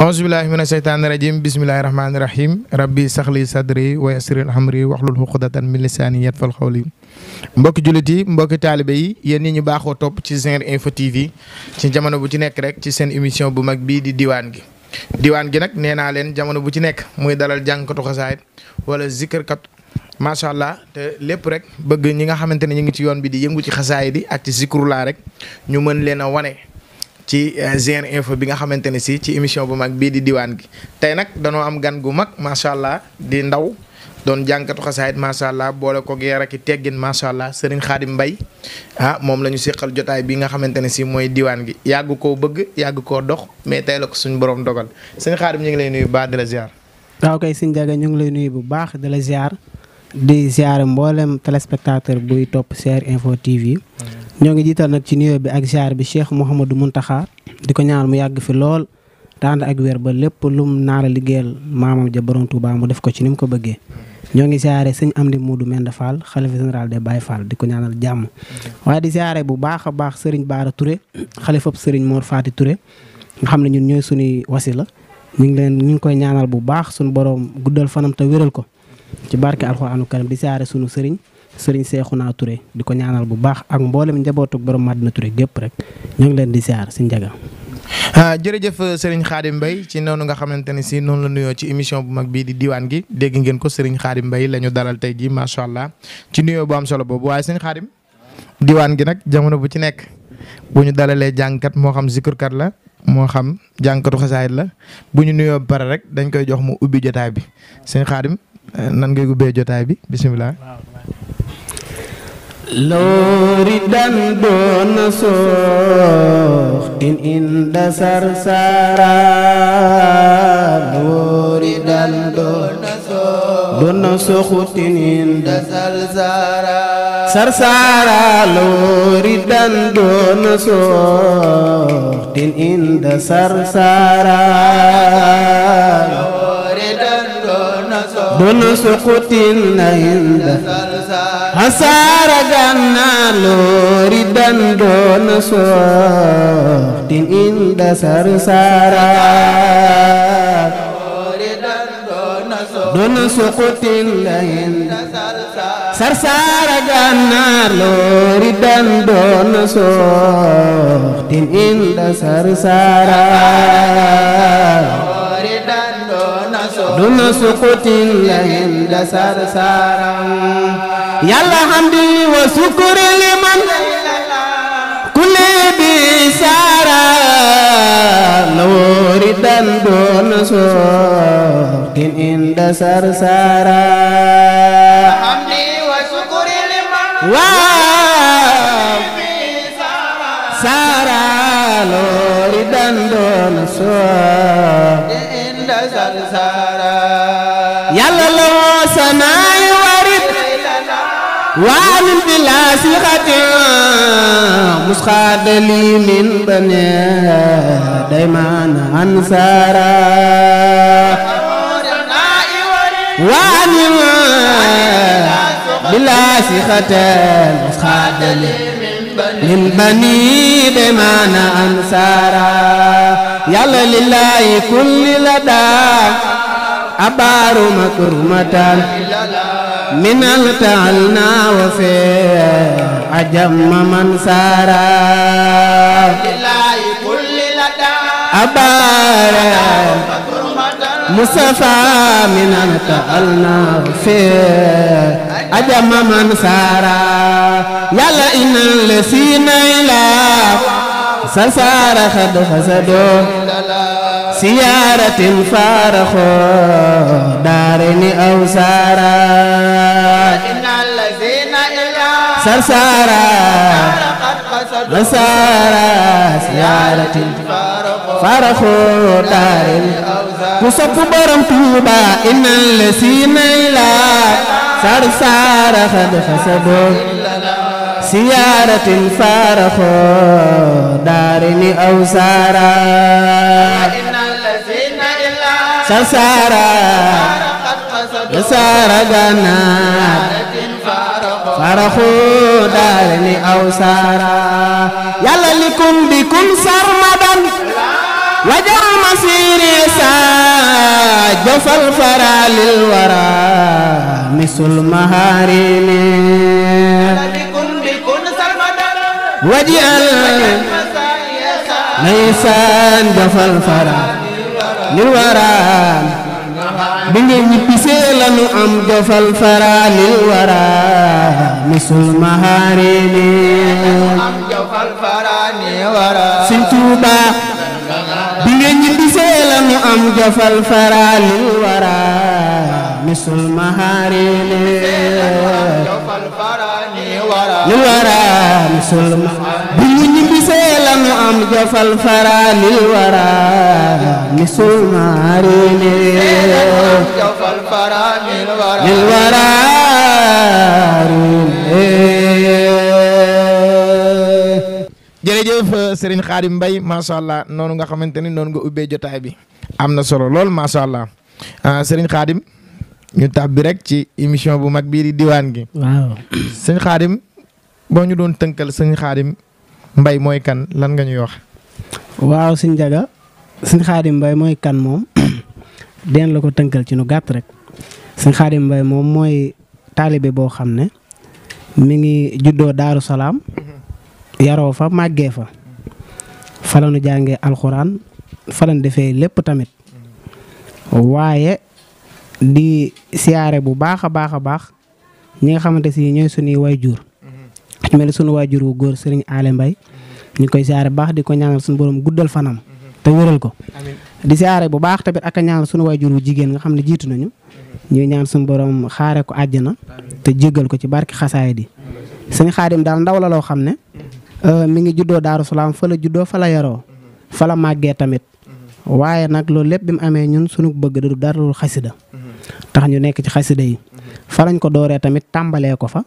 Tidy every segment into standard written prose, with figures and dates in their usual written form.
auzubillahi mina sheytaani rajim bismillahi rahmaani rahim rabbi saxli sadri wa yassir amri waxlul xuqdatan min lisaani yatfal xawli mbokki jullit yi mbokki taalibe yi yéen ñi ñu baaxoo topp ci Zinguer Info TV ci jamono bu ci nekk rek ci seen émission bu mag bii di diwaan gi nag nee naa leen jamono bu ci nekk muy dalal jàngkatu xasaayit wala zikkarkat macha allah te lépp rek bëgg ñi nga xamante ne ñu ngi ci yoon bi di yëngu ci xasaayit yi ak ci zikrullah rek ñu mën leen a wane ci Zinguer Info bi nga xamante ne si ci émission bu mag bii di diwaan gi tey nag danoo am gan gu mag macha allah di ndaw doon jànkatu xasaayit macha allah boole ko yar ak teggin macha allah Serigne Khadim Mbaye moom la ñu seqal jotaay bi nga xamante ne si mooy diwaan gi yàgg koo bëgg yàgg koo dox mais tey la ko suñu borom dogal Serigne Khadim ñu ngi lay nuyu bu baax di la ziar. waaw kay Serigne Ndiaga ñu ngi lay nuyu bu baax di la ziar di ziar mboolem téléspectateur buy topp Zinguer Info TV. ñoo ngi jiital nag ci nuyoo bi ak ziar bi Cheikh Mouhamadou Mountakha di ko ñaanal mu yàgg fi lool daan ak wér ba lépp lum naara liggéeyal maamam ja borom Touba mu def ko ci ni mu ko bëggee. ñoo ngi ziare sëñ Amdi Modou Mende Fall xalifa général des Baye Fall di ko ñaanal jàmm. waaye di ziare bu baax a baax Serigne Bara Touré xalifab Serigne Mor Fati Touré nga xam ne ñun ñooy suñuy wasila ñu ngi koy ñaanal bu baax suñu borom guddal fanam te wéral ko ci barke alxuraanu karim di ziare suñu Serigne Cheikhouna Touré di ko ñaanal bu baax ak mboolem njabootuk borom Madina Touré gépp rek ñoo ngi leen di ziar si Ndiaga. jërëjëf Serigne Khadim Mbaye ci noonu nga xamante ne si noonu la nuyoo ci émission bu mag bii di diwaan gi dégg ngeen ko Serigne Khadim Mbaye la ñu dalal tey jii macha allah ci nuyoo bu am solo boobu waaye Serigne Khadim diwaan gi nag jamono bu ci nekk bu ñu dalalee jàngkat moo xam zikurkat la moo xam jàngkatu xasaayit la bu ñu nuyoo ba pare rek dañ koy jox mu ubbi jotaay bi Serigne Khadim nan ngay ubbee jotaay bi bisimilah. loori dan doon soox in da sarsara loori dan doon soox in da sarsara loori dan doon soox in da sarsara doon soox in da hasara ganna lori dan doon soxtin inda sarsara doon soxtin inda sarsara ganna lori dan doon soxtin inda sarsara doon soxtin inda sarsara yàlla hamdi wa sukuri liman kulli bi sara lawri dan doon soxtin inda sarsara hamdi wa sukuri liman wa sara lawri dan doon soxtin inda sarsara yàlla loo sanay وعلم بلا سيخة مسخاد لي من بني دايمان أنصارا وعلم بلا سيخة مسخاد لي من بني دايمان أنصارا يلا لله كل لدى أبار مكرمة من التعلنا وفي عجم من سارا لله كل لدى أبار مصطفى من التعلنا وفي عجم من سارا يلا إن الذين إلى سسار خد خسدوا سيارة فارخوا دارين أو سارا إن الذين إلى سرسارا مسارا سيارة فارخوا دارين كسب برم توبا إن الذين إلى سرسارا خد خسدوا سيارة فارخوا دارين أو سارا سارا سارا جنات فرخوا دارني أو سارا يلا لكم بكم سرمدا وجع مسيري jofal faralil wara misul maharini wajal naysan jofal faralil wara bi ngeen ñibbisee lanu am jofal faralil wara misul maharini Sëñ Tuuba bi ngeen ñibbisee lanu am jofal faralil wara misul maharini lil wara misul bi ngeen ñibbisee lanu am jofal faralil wara misul maharini lil wara jërëjëf Serigne Khadim Mbaye macha allah noonu nga xamante ni noonu nga ubbee jotaay bi am na solo lool macha allah Serigne Khadim ñu tàbbi rek ci émission bu mag bii di diwaan gi. waaw Serigne Khadim boo ñu doon tënkal Serigne Khadim Mbaye mooy kan lan nga ñuy wax. waaw Sëñ Njaga Sëñ Khadim Mbaye mooy kan moom den la ko tënkal ci nu gàtt rek Sëñ Khadim Mbaye moom mooy taalibe boo xam ne mi ngi juddoo Daaru Salaam. yaroo fa màggee fa la nu jàngee alxuraan fa la nu defee lépp tamit waaye di siyaare bu baax a baax a baax ñi nga xamante si ñooy suñuy waajur ci mel ni suñu waajur wu góor Serigne Ale Mbaye ñu koy siyaare bu baax di ko ñaanal suñu borom guddal fanam te wéral ko di siyaare bu baax tamit ak a ñaanal suñu waajur wu jigéen nga xam ne jiitu nañu ñuy ñaan suñu borom xaare ko àjjana te jéggal ko ci barki xasaay di Sëñ Khadim daal ndaw la loo xam ne mi ngi juddoo Daaru Salaam fa la juddoo fa la yaroo fa la màggee tamit waaye nag loolu lépp bi mu amee ñun sunu bëgg du dara lu xasida tax ñu nekk ci xasida yi fa lañ ko dooree tamit tàmbalee ko fa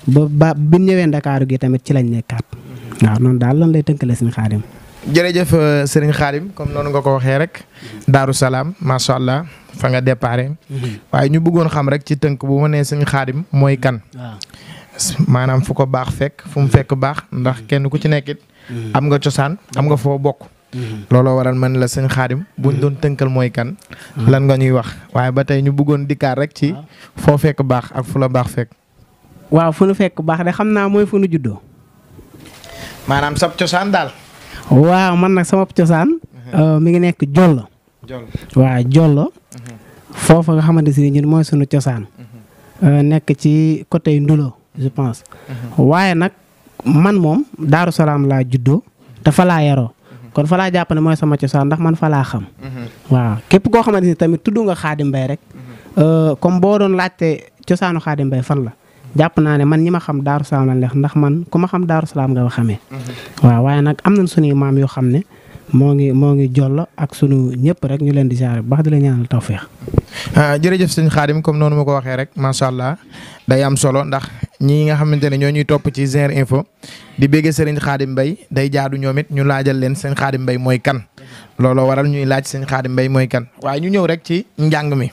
ba bi ñëwee Ndakaaru gi tamit ci lañ nekkaat waaw noonu daal lan lay tënkale Sëñ Khadim. jërëjëf Serigne Khadim comme noonu nga ko waxee rek Daaru Salaam macha allah fa nga déparé waaye ñu bëggoon xam rek ci tënk bu ma nee Sëñ Khadim mooy kan. maanaam fu ko baax fekk fu mu fekk baax ndax kenn ku ci nekkit am nga cosaan am nga foo bokk looloo waral man la Sëñ Khadim buñ doon tënkal mooy kan lan nga ñuy wax waaye ba tey ñu bëggoon dikkaat rek ci foo fekk baax ak fu la baax fekk. waaw fu nu fekk baax de xam naa mooy fu nu juddoo. maanaam sab cosaan daal. waaw man nag sama cosaan mi ngi nekk Jollo. waaw Jollo foofa nga xamante si ñun mooy sunu cosaan nekk ci côté Ndulo je pense waaye nag man moom Daaru Salaam laa juddoo te fa laa yaroo kon fa laa jàpp ne mooy sama cosaan ndax man fa laa xam waaw képp koo xamante ni tamit tudd nga Khadim Mbaye rek comme boo doon laajte cosaanu Khadim Mbaye fan la jàpp naa ne man ñi ma xam Daaru Salaam lañ leex ndax man ku ma xam Daaru Salaam nga xamee waaw waaye nag am nañ sunuy maam yoo xam ne moo ngi Jollo ak sunu ñëpp rek ñu leen di jaare bu baax di la ñaanal tawfeex. jërëjëf Sëñ Khadim comme noonu ma ko waxee rek macha allah day am solo ndax ñii nga xamante ne ñoo ñuy topp ci Zer Info di bëgg Serigne Khadim Mbaye day jaadu ñoom it ñu laajal leen Sëñ Khadim Mbaye mooy kan looloo waral ñuy laaj Sëñ Khadim Mbaye mooy kan waaye ñu ñëw rek ci njàng mi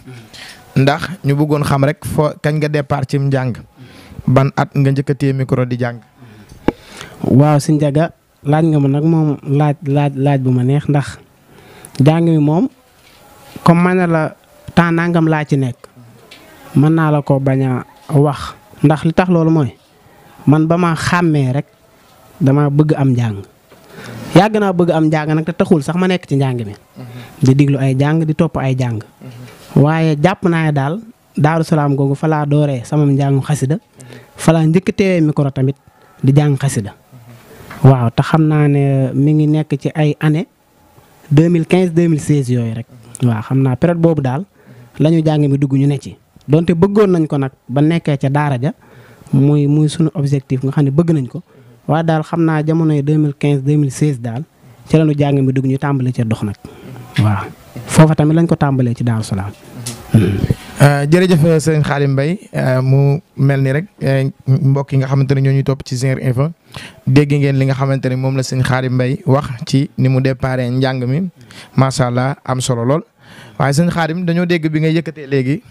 ndax ñu bëggoon xam rek foo kañ nga départ ci njàng ban at nga njëkk a téye micro di jàng. waaw Sëñ Njaga laaj nga ma nag moom laaj bu ma neex ndax jàng mi moom comme man la temps nangam laa ci nekk mën naa la ko bañ a wax ndax li tax loolu mooy man ba ma xàmmee rek dama bëgg am njàng yàgg naa bëgg am njàng nag te taxul sax ma nekk ci njàng mi di diglu ay jàng di topp ay jàng waaye jàpp naa ne daal Daaru Salaam googu fa laa dooree sama njàngu xasida fa laa njëkk teewee micro tamit di jàng xasida waaw te xam naa ne mi ngi nekk ci ay année 2015 2016 yooyu rek waaw xam naa période boobu daal la ñu jàng mi dugg ñu ne ci donte bëggoon nañ ko nag ba nekkee ca daara ja muy sunu objectif nga xam ne bëgg nañ ko waaye daal xam naa jamonoy 2015 2016 daal ci la ñu jàng mi dugg ñu tàmbalee ca dox nag waaw foofa tamit lañ ko tàmbalee ci Daaru Salaam. jërëjëf Sëñ Khadim Mbaye mu mel ni rek mbokk yi nga xamante ne ñoo ñuy topp ci Zer Info dégg ngeen li nga xamante ne moom la Sëñ Khadim Mbaye wax ci ni mu déparé njàng mi macha allah am solo lool waaye Sëñ Khadim dañoo dégg bi nga yëkkatee léegi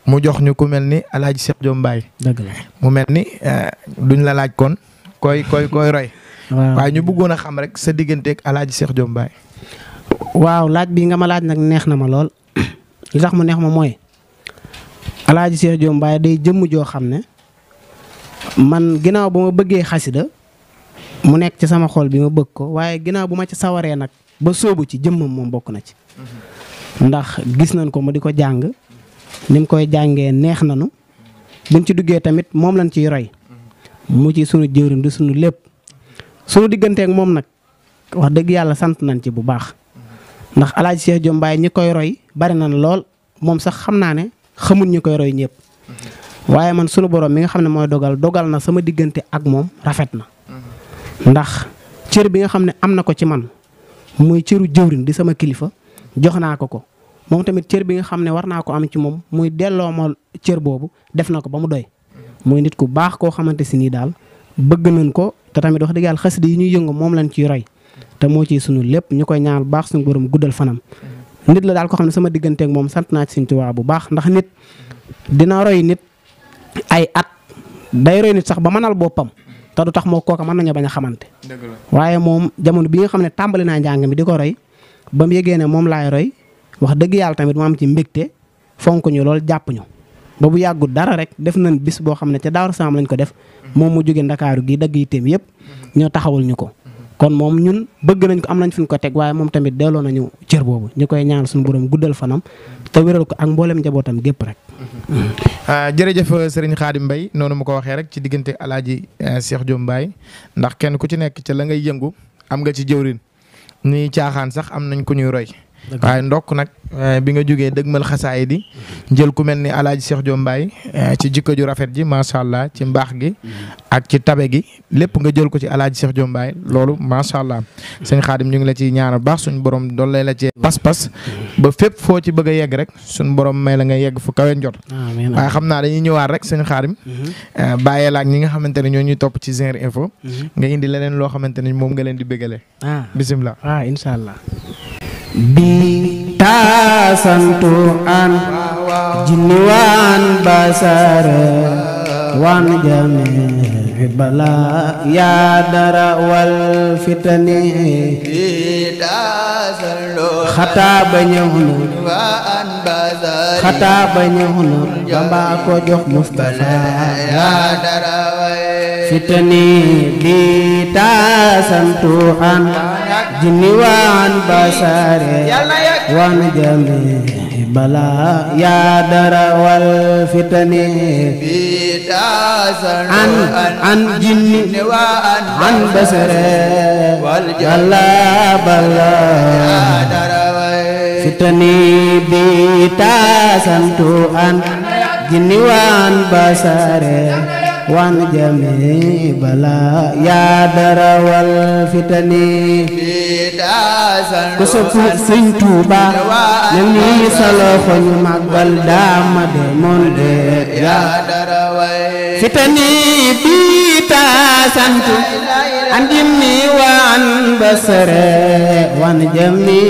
mu jox ñu ku mel ni El Hadj Cheikh Diop Mbaye. dëgg la mu mel ni duñ la laaj kon koy roy. waaye ñu bëggoon a xam rek sa digganteeg El Hadj Cheikh Diop Mbaye. waaw laaj bi nga ma laaj nag neex na ma lool li tax mu neex ma mooy Alaaji Cheikh Diop Mbaye day jëmm joo xam ne man ginnaaw ba ma bëggee xasida mu nekk ci sama xol bi ma bëgg ko waaye ginnaaw bu ma ci sawaree nag ba sóobu ci jëmmam moom bokk na ci. ndax gis nañ ko mu di ko jàng ni mu koy jàngee neex nañu buñ ci duggee tamit moom lañ ciy roy mu ci sunu jëwriñ di sunu lépp sunu digganteek moom nag wax dëgg yàlla sant nañ ci bu baax ndax Alaaji Cheikh Diop Mbaye ñi koy roy bari nañ lool moom sax xam naa ne xamul ñi koy roy ñëpp waaye man sunu borom mi nga xam ne mooy dogal na sama diggante ak moom rafet na ndax cër bi nga xam ne am na ko ci man muy cëru jëwriñ di sama kilifa jox naa ko moom tamit cër bi nga xam ne war naa ko am ci moom muy delloo ma cër boobu def na ko ba mu doy muy nit ku baax koo xamante si nii daal bëgg nañ ko te tamit wax dëgg yàlla xasida yi ñuy yëngu moom lañ ciy roy te moo ciy sunu lépp ñu koy ñaanal baax suñu borom guddal fanam nit la daal ko xam ne sama digganteeg moom sant naa ci Sëñ Tuubaa bu baax ndax nit dina roy nit ay at day roy nit sax ba mënal boppam te du tax moo kooka mën nañu bañ a xamante waaye moom jamono bi nga xam ne tàmbali naa njàng mi di ko roy ba mu yëgee ne moom laay roy wax dëgg yàlla tamit mu am ci mbégte fonk ñu lool jàpp ñu ba bu yàggut dara rek def nañ bis boo xam ne ca Daaru Salaam lañ ko def moom mu jóge Ndakaaru gi dagg yitteem yëpp ñoo taxawul ñu ko kon moom ñun bëgg nañ ko am nañ fi ñu ko teg waaye moom tamit delloo nañu cër boobu ñu koy ñaan suñu borom guddal fanam te wéral ko ak mboolem njabootam gépp rek. jërëjëf Serigne Khadim Mbaye noonu mu ko waxee rek ci diggante Alaaji Cheikh Diop Mbaye ndax kenn ku ci nekk ca la ngay yëngu am nga ci jëwrin ñuy caaxaan sax am nañ ko ñuy roy. waaye ndokk nag bi nga jógee dëgmal xasaay di jël ku mel ni Alaaji Cheikh Diop Mbaye ci jikko ju rafet ji macha allah ci mbaax gi ak ci tabe gi lépp nga jël ko ci Alaaji Cheikh Diop Mbaye loolu macha allah sëñ Xaadim ñu ngi la ciy ñaanal baax suñu borom doon lay la ci pas-pas ba fépp foo ci bëgg a yegg rek suñu borom may la nga yegg fu kawe njot waaye xam naa dañuy ñëwaat rek sëñ Xaadim bàyyee la ak ñi nga xamante ne ñoo ñuy topp ci Zinr Info nga indi leneen loo xamante ne moom nga leen di bëggale bisimilah incha allah bi taasantu an jinni waan basara waan jami bala ya dara wal fitani bi taasantu xataa ba ñëw na bamba ko jox Mustafa ya dara fitani bi taasantu an jinni waan basare waan jami bala ya dara wal fitani an jinni an basare bala bala fitani bi tasantu an jinni waan basare waan jami bala ya dara wal fitani ku sopp Sëñ Tuuba ne nii sa loxo ñu màggal daama de monde ya dara way fitani bi tasantu an jinni waan basare waan jami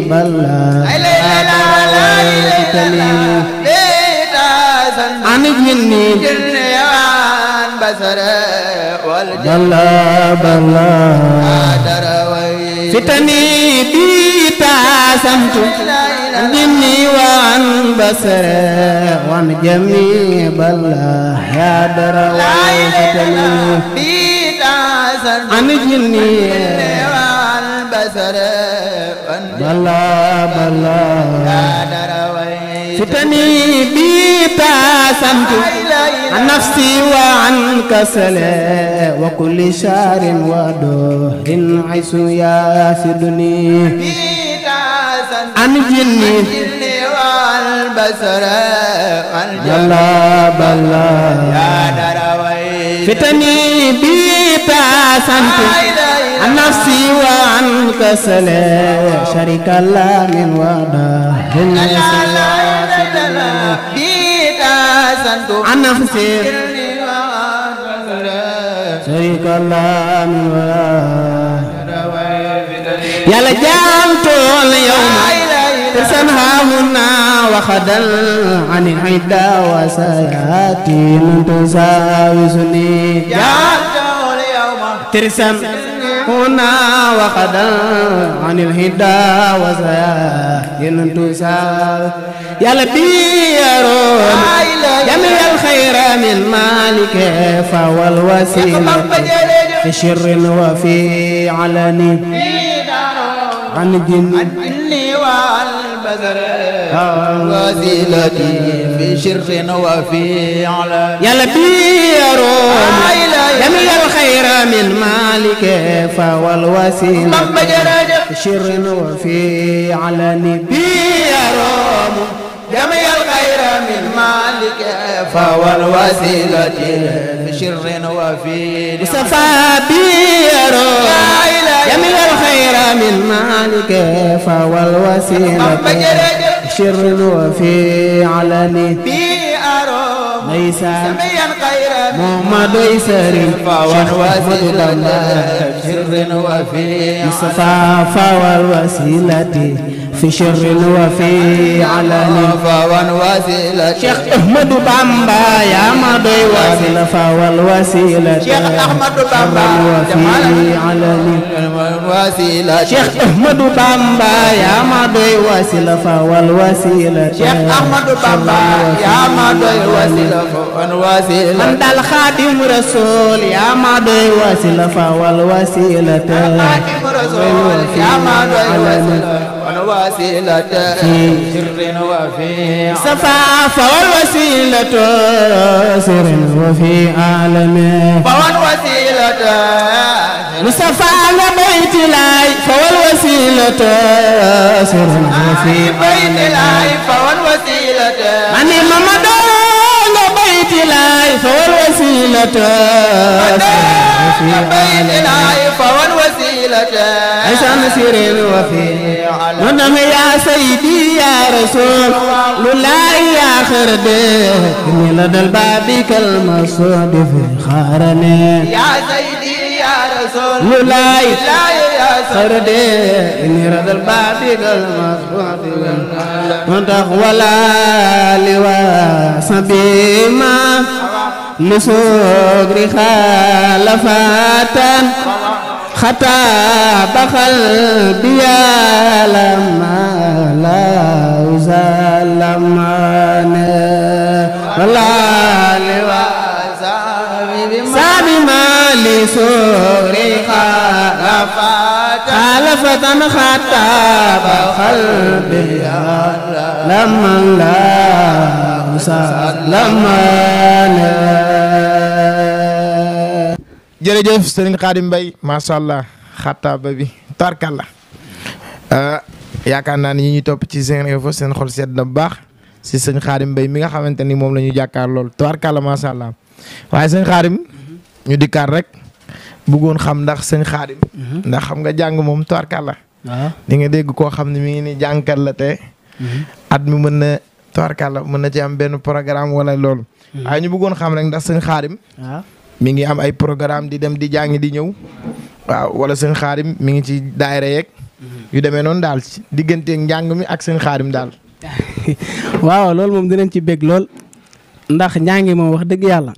bala ya dara way fitani an jinni bala bala fitani bi taasamtu jinni waan basare waan jami bala ya dara way fitani bi taasamtu an jinni waan basare bala bala ya dara way fitani bi taasamtu عن نفسي وعن كسلي وكل شعر ودهر حيث ياسدني عن جني والبصر والجلا بلا فتني بيتا سنت عن نفسي وعن كسلي شريك الله من ودهر عن نفسي شريك الله من يا لجامت اليوم تسنها هنا وخدل عن العدا وسياتي من تساوسني جامت اليوم ترسم هنا وقدا عن الهدى وزين تسال يا لبيرون جميع الخير من مالك فهو الوسيلة في شر وفي علن عن الجن والبذر وسيلتي في شر وفي علن يا لبيرون جميع الخير من مالك فهو الوسيلة في شر وفي علن بيرون جميع الخير من مالك فهو الوسيلة في شر وفي مصطفى بيرون جميع الخير من مالك فهو الوسيلة في شر وفي علن بيرون ليس جميع الخير محمد يسري فهو الوسيلة في شر وفي مصطفى فهو الوسيلة في شر وفي علن فهو الوسيلة شيخ أحمد بامبا يا مضي وسيلة فهو الوسيلة شيخ أحمد بامبا وفي علن وسيلة شيخ أحمد بامبا يا مضي وسيلة فهو الوسيلة شيخ أحمد بامبا يا مضي وسيلة فهو الوسيلة من دال خادم رسول يا مضي وسيلة فهو الوسيلة خادم رسول يا مضي وسيلة والوسيلة في شر وفي صفا فهو الوسيلة سر وفي عالمه فهو الوسيلة مصطفى بيت الله فهو الوسيلة سر وفي بيت الله فهو الوسيلة أني محمد بيت الله فهو الوسيلة بيت الله فهو الوسيلة عشان سر وفي ونم يا سيدي يا رسول لله يا خرد إني لدى الباب كالمصود في خارني يا سيدي يا رسول لله يا خرد إني لدى الباب كالمصود في خارني ولا لواء سبيما لسوغر خالفاتا خطاب قلبي لما لا زلمان ولا لواء سامي ما لسوري خالفة خطاب قلبي لما لا زلمان jërëjëf Serigne Khadim Mbaye macha allah xattaaba bi tarkalla yaakaar naa ni ñi ñuy topp ci Zen Info seen xol sedd na bu baax si sëñ Khadim Mbaye mi nga xamante ni moom la ñu jàkkaar lool tarkalla macha allah waaye sëñ Khadim ñu dikkaat rek bëggoon xam ndax sëñ Khadim ndax xam nga jàng moom tarkalla di nga dégg koo xam ne mi ngi ni jàngkat la te at mi mën na tarkalla mën na ci am benn programme wala loolu waaye ñu bëggoon xam rek ndax sëñ Khadim mi ngi am ay programme di dem di jàngi di ñëw waaw wala sëñ Khadim mi ngi ci daayira yeeg yu demee noonu daal digganteeg njàng mi ak sëñ Khadim daal. waaw loolu moom dinañ ci bég lool ndax njàngi moom wax dëgg yàlla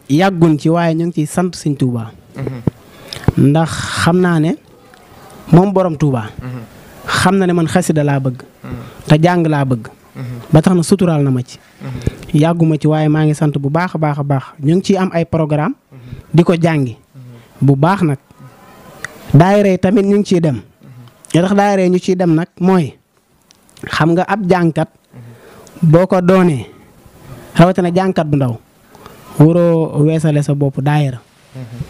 yàggun ci waaye ñu ngi ciy sant sëñ Touba. ndax xam naa ne moom borom Touba. xam na ne man xasida laa bëgg. te jàng laa bëgg. ba tax na suturaal na ma ci. yàgguma ci waaye maa ngi sant bu baax a baax a baax ñu ngi ciy am ay programme di ko jàngi bu baax nag daayira yi tamit ñu ngi ciy dem li tax daayira yi ñu ciy dem nag mooy xam nga ab jàngkat boo ko doonee rawatina jàngkat bu ndaw waroo weesale sa bopp daayira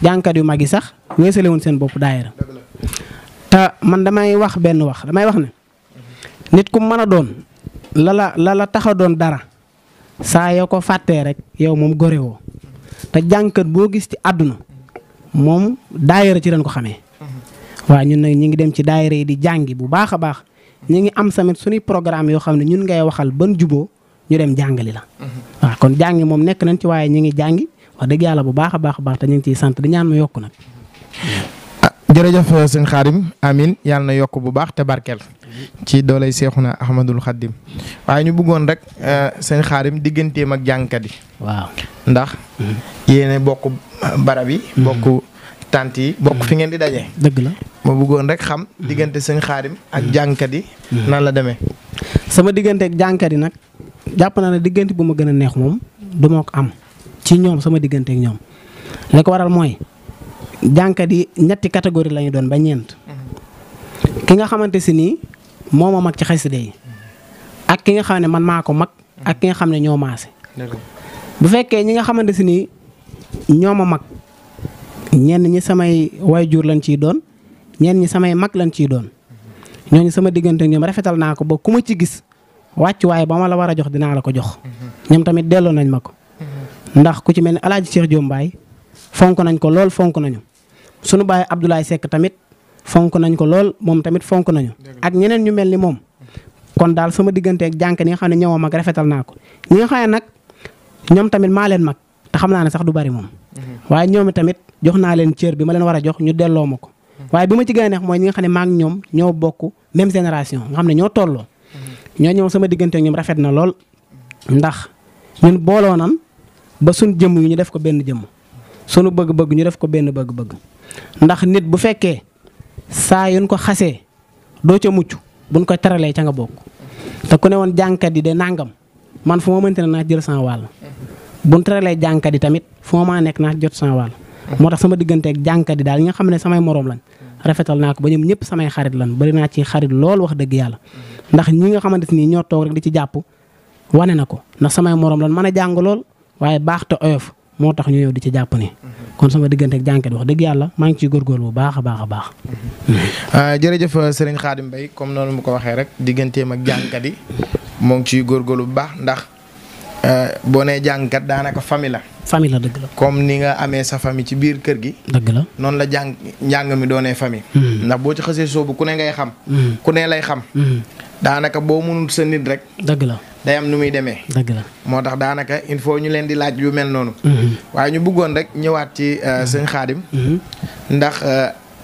jàngkat yu mag yi sax weesale woon seen bopp daayira te man damay wax benn wax damay wax ne nit ku mën a doon la tax a doon dara saa yoo ko fàttee rek yow moom gore woo te jàngkat boo gis ci àdduna moom daayira ci dañ ko xamee waaw ñun nag ñu ngi dem ci daayira yi di jàngi bu baax a baax ñu ngi am tamit suñuy programme yoo xam ne ñun ngay waxal ban juboo ñu dem jàngali la waaw kon jàngi moom nekk nañ ci waaye ñu ngi jàngi wax dëgg yàlla bu baax a baax te ñu ngi ciy sant di ñaan ma yokku nag. jërëjëf sëñ Khadim amin yàlla na yokk bu baax te barkeel ci dooley Seexuna Ahmadul Xadim waaye ñu bëggoon rek sëñ Khadim digganteem ak jàngkat yi. waaw ndax yéene bokk barab yi. bokk tant yi bokk fi ngeen di daje. dëgg la. ma bëggoon rek xam diggante sëñ Xaadim ak jàngkat yi. nan la demee. sama diggante ak jàngkat yi nag jàpp naa ne diggante bu ma gën a neex moom du ma ko am ci ñoom sama diggante ak ñoom li ko waral mooy jàngkat yi ñetti catégorie la ñu doon ba ñeent. ki nga xamante si nii moo ma mag ci xasida yi ak ki nga xam ne man maa ko mag ak ki nga xam ne ñoo maase. bu fekkee ñi nga xamante si nii ñoo ma mag ñenn ñi samay waajur lañ ciy doon ñenn ñi samay mag lañ ciy doon ñooñu sama diggante ak ñoom rafetal naa ko ba ku ma ci gis wàccuwaay ba ma la war a jox dinaa la ko jox. ñoom tamit delloo nañ ma ko. ndax ku ci mel ni El Hadj Cheikh Diop Mbaye fonk nañ ko lool fonk nañu sunu baay Abdoulaye Seck tamit fonk nañ ko lool moom tamit fonk nañu ak ñeneen ñu mel ni moom. kon daal sama diggante ak jànk ñi nga xam ne ñoo mag rafetal naa ko ñi nga xam ne nag ñoom tamit maa leen mag te xam naa ne sax du bari moom. waaye ñoom tamit jox naa leen cër bi ma leen war a jox ñu delloo ma ko. waaye bi ma ci gën a neex mooy ñi nga xam ne maa ngi ñoom ñoo bokk même génération nga xam ne ñoo tolloo. ñoo ñoom sama diggante ak ñoom rafet na lool ndax ñun booloo nan ba suñ jëmm yi ñu def ko benn jëmm sunu bëgg-bëgg ñu def ko benn bëgg-bëgg ndax nit bu fekkee saa yuñ ko xasee doo ca mucc buñ ko teralee ca nga bokk te ku ne woon jànkat yi de nangam man fu ma mënte ne naa jël sama wàll buñ teralee jànkat yi tamit fu ma maa nekk naa jot sama wàll moo tax sama diggante ak jànkat yi daal ñi nga xam ne samay moroom lañ rafetal naa ko ba ñoom ñëpp samay xarit lan bari naa ci xarit lool wax dëgg yàlla ndax ñi nga xamante ni ñoo toog rek di ci jàpp wane na ko ndax samay moroom lan mën a jàng lool waaye baax te oyof moo tax ñu ñëw di ci jàpp ni kon sama diggante ak jànkat wax dëgg yàlla maa ngi ciy góorgóorlu bu baax a baax a baax. jërëjëf Serigne Khadim Mbaye comme noonu mu ko waxee rek digganteem ak jànkat yi moo ngi ciy góorgóorlu bu baax ndax boo nee jànkat daanaka famille la. famille la dëgg la. comme ni nga amee sa famille ci biir kër gi. dëgg la noonu la njàng mi doonee famille. ndax boo ci xasee soobu ku ne ngay xam. ku ne lay xam. daanaka boo mënul sa nit rek. dëgg la day am nu muy demee. dëgg la moo tax daanaka il faut ñu leen di laaj yu mel noonu. waaye ñu bëggoon rek ñëwaat ci sëñ Khadim. ndax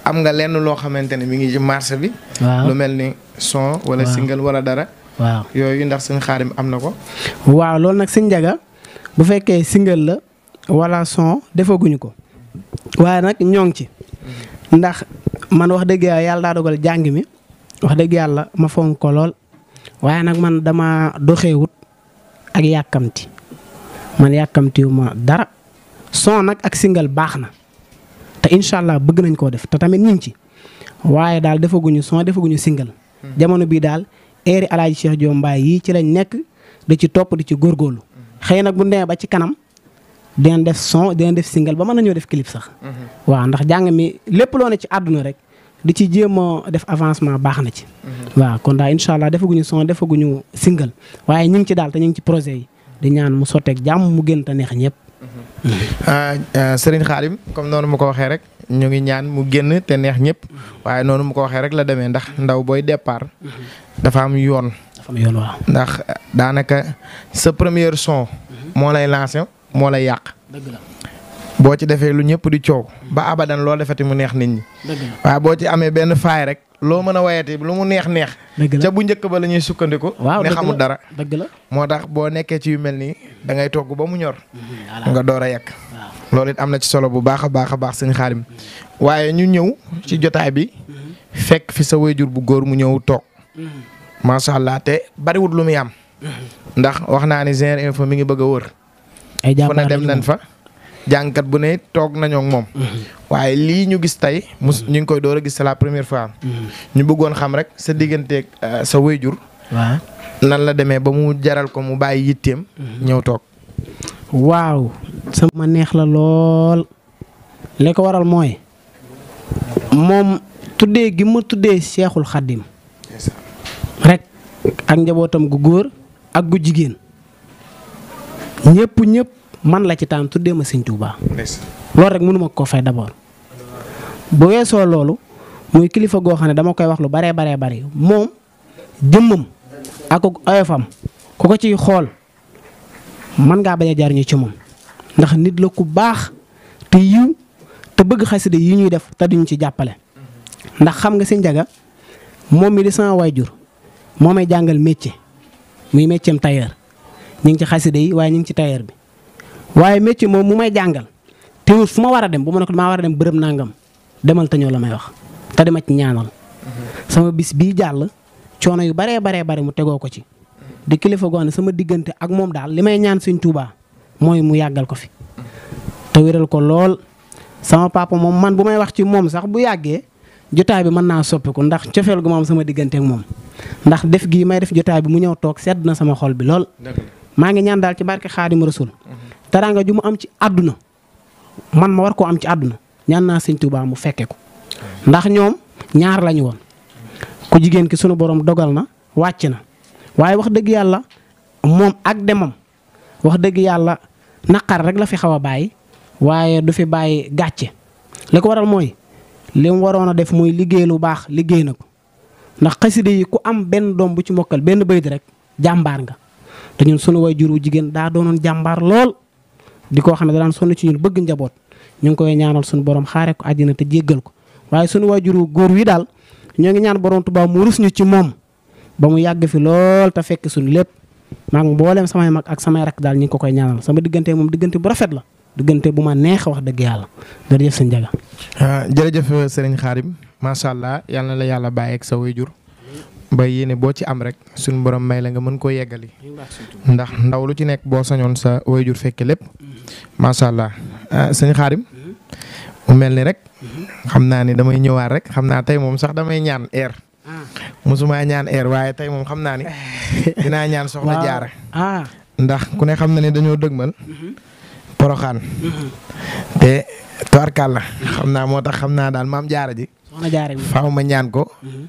am nga lenn loo xamante ne mi ngi ci marché bi. waaw lu mel ni son wala single wala dara. waaw yooyu ndax sëñ Khadim am na ko. waaw loolu nag sëñ Ndiaga bu fekkee single la wala son defaguñu ko waaye nag ñoo ngi ci. ndax man wax dëgg yàlla daa dogal jàng mi wax dëgg yàlla ma fonk ko lool waaye nag man dama doxeewut ak yàkkamti man yàkkamtiwu ma dara son nag ak single baax na te incha allah bëgg nañ koo def te tamit ñu ngi ci waaye daal defaguñu son defaguñu single. jamono bii daal eeri El Hadj Cheikh Diop Mbaye yii ci lañ nekk di ci topp di ci góorgóorlu xëy nag bu demee ba ci kanam dinañ def son dinañ def single ba mën nañoo def clip sax. waaw ndax jàng mi lépp loo ne ci àdduna rek. di ci jéem a def avancement baax na ci. waaw kon daal incha allah defaguñu son defaguñu single waaye ñu ngi ci daal te ñu ngi ci projet yi di ñaan mu sotteeg jàmm mu gën te neex ñëpp. Serigne Khadim comme noonu mu ko waxee rek ñu ngi ñaan mu génn te neex ñëpp waaye noonu mu ko waxee rek la demee ndax ndaw booy départ dafa am yoon. dafa am yoon waaw. ndax daanaka sa première son. moo lay lancé moo lay yàq. dëgg la. boo ci defee lu ñëpp di coow ba abadan loo defati mu neex nit ñi. waaye boo ci amee benn faay rek loo mën a wayati lu mu neex neex. ca bu njëkk ba la ñuy sukkandiku. waaw ne xamul dara. dëgg la moo tax boo nekkee ci yu mel nii da ngay togg ba mu ñor. nga door a yekk. loolu it am na ci solo bu baax a baax a baax sëñ Khadim waaye ñu ñëw ci jotaay bi fekk fi sa wayjur bu góor mu ñëw toog. macha allah te bariwul lu muy am. ndax wax naa ni Zinc Info mi ngi bëgg a wër. ay fu na dem nañ fa. jàngkat bu ne toog nañoo ak moom. waaye lii ñu gis tey ñu ngi koy door a gis c'est la première fois. ñu bëggoon xam rek sa digganteeg sa wayjur. waaw nan la demee ba mu jaral ko mu bàyyi yitteem. ñëw toog. waaw. sama neex la lool. li ko waral mooy. moom tuddee gi ma tuddee Seexul Xaddim. rek ak njabootam gu góor ak gu jigéen. ñëpp. man la ci taan tuddee ma sëñ Touba. loolu rek mënuma ko fay d'abord. bu weesoo loolu muy kilifa goo xam ne dama koy wax lu baree bari moom jëmmam ak oyofam ku ko ciy xool mën ngaa bañ a jariñu ci moom ndax nit la ku baax te yiw te bëgg xasida yi ñuy def te duñu ci jàppale. ndax xam nga sëñ Ndiaga moom mi di sama waajur moo may jàngal métier muy métier am tailleur ñu ngi ci xasida yi waaye ñu ngi ci tailleur bi. waaye métier moom mu may jàngal teewul fu ma war a dem bu ma ne ko maa war a dem bërëb nangam demal te ñëw la may wax te dama ci ñaanal. sama bis bii jàll coono yu baree bare mu tegoo ko ci. di kilifa goo ne sama diggante ak moom daal li may ñaan Sëñ Tuubaa mooy mu yàggal ko fi. te wéral ko lool sama papa moom man bu may wax ci moom sax bu yàggee jotaay bi mën naa soppiku ndax cofeel gu ma am sama diggante ak moom. ndax def gii may def jotaay bi mu ñëw toog sedd na sama xol bi lool. maa ngi ñaan daal ci barke Xaadimu Rasuul. teraanga ju mu am ci àdduna man ma war koo am ci àdduna ñaan naa Sëñ Tuubaa mu fekke ko. ndax ñoom ñaar lañu woon ku jigéen ki sunu borom dogal na wàcc na waaye wax dëgg yàlla moom ak demam wax dëgg yàlla naqar rek la fi xaw a bàyyi waaye du fi bàyyi gàcce li ko waral mooy li mu waroon a def muy liggéey lu baax liggéey na ko ndax xasida yi ku am benn doom bu ci mokkal benn bayit rek jàmbaar nga te ñun sunu way juru jigéen daa doonoon jàmbaar lool di koo xam ne daan sonn ci ñun bëgg njaboot ñu ngi koy ñaanal sunu borom xaare ko àddina te jéggal ko waaye sunu way juru góor wi daal ñoo ngi ñaan borom Tuubaa mu rus ñu ci moom ba mu yàgg fi lool te fekk suñu lépp maa ngi mbooleem samay mag ak samay rakk daal ñu ngi ko koy ñaanal sama diggante moom diggante bu rafet la diggante bu ma neex wax dëgg yàlla jërëjëf sëñ Njaga. jërëjëf sëriñ Xaadim macha allah yal na la yàlla bàyyi ak sa waajur ba yéene boo ci am rek suñu borom may la nga mën koo yeggali ndax ndaw lu ci nekk boo sañoon sa waajur fekke lépp macha allah sëñ Xaadim mu mel ni rek xam naa ni damay ñëwaat rek xam naa tey moom sax damay ñaan air. musuma ñaan air waaye tey moom xam naa ni dinaa ñaan soxna jaara ndax ku ne xam na ni dañoo dëgmal poroxaan te tubaarkàlla xam naa moo tax xam naa daal maam jaara ji soxna jaara bi faaw ma ñaan ko